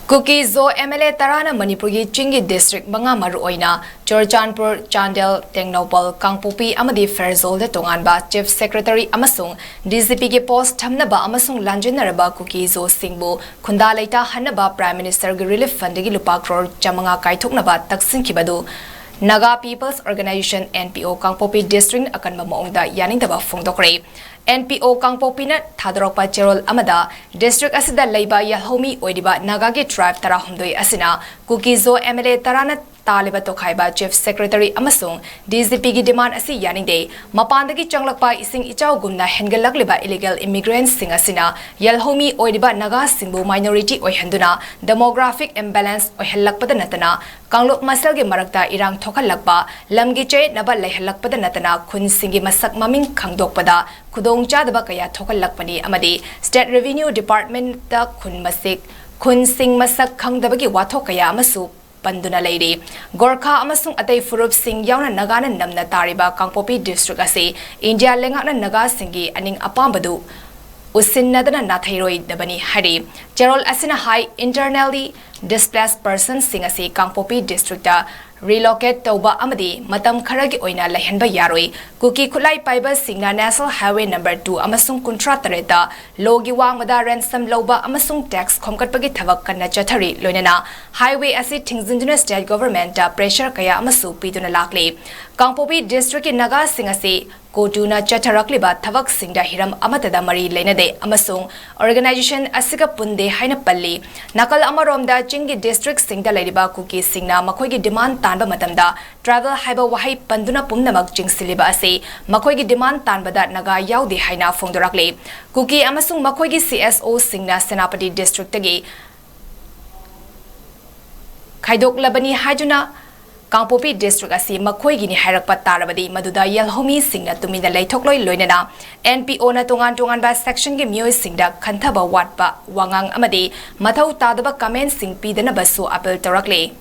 𝐂𝐡𝐢𝐲 MLA Tarana Manipuri Chingi District Manga Maru Oina Churchanpur Chandel Tengnopal Kangpopi Amadi Ferzol de Tonganba Chief Secretary Amasung DCP ki post Thamnaba Amasung Lanjinaraba 𝐂𝐡𝐢𝐲 Singbu Khunda Leita Hanaba Prime Minister gi Relief Fund gi lupa crore chamanga kaithoknaba taksinkhibadu Naga People's Organization NPO Kangpopi District akanba maungda yaningdaba phongdokre NPO Kangpopi na thadorokpa cherol amada district asida leiba yalhomi oidiba Naga gi tribe tarahumdoi asina 𝐂𝐡𝐢𝐲 MLA Tarana Taliba Tokhaiba Chief Secretary Amasung DCP gi demand asi yaningde mapandagi changlakpa ising ichau gumna hengalakliba illegal immigrants sing asina yalhomi oidiba Naga singbu minority oihanduna demographic imbalance oihallakpada natana Kangluk masal gi marakta irang thokalakpa lamgi che naba lehalakpada natana khun singi masak maming khangdokpada khudong chadaba kaya thokalakpani amadi State Revenue Department ta khun sing masak khangdabagi wathok kaya amasu Panduna Lady Gorkha amasung atay furup sing yauna Nagana namna tariba Kangpopi District ase India lengakna Naga singi aning apambadu usinnadana nathairoi dabani hari Gerol asina high internally displaced persons sing ase Kangpopi District ta relocate tauba amadi matam kharagi oina lehenba yaroi kuki khulai paiba singna National Highway number 2 amasung kuntra tareta logi wangmada ransom loba amasung tax khomkatpagi thabak kanna chathari loinana highway ase thingzinjuna state government ta pressure kaya amasu piduna lakle Kangpopi District Naga sing ase Kotuna Chatarakliba Thavak Singda Hiram Amatada Mari Lenade Amasung Organization Asika Punde Haina Palli Nakal Amaromda Chingi District Singda Ladiba 𝐂𝐡𝐢𝐲 Singna Makoigi demand tanba matamda travel haiba wahai panduna pumnamak chingsiliba ase makoigi demand tanbada Naga yaudi haina phongdorakle 𝐂𝐡𝐢𝐲 amasung makoigi CSO Singna Senapati District tagi Khaidoklabani hajuna Kangpopi District asi makhoi gini hairakpa tarabadi maduda yalhomi singna tumina leithokloi loinana NPO na tongan ba section gi mioi singda khanthaba watpa wangang amadi mathau tadaba comment sing pidana basu appeal torakle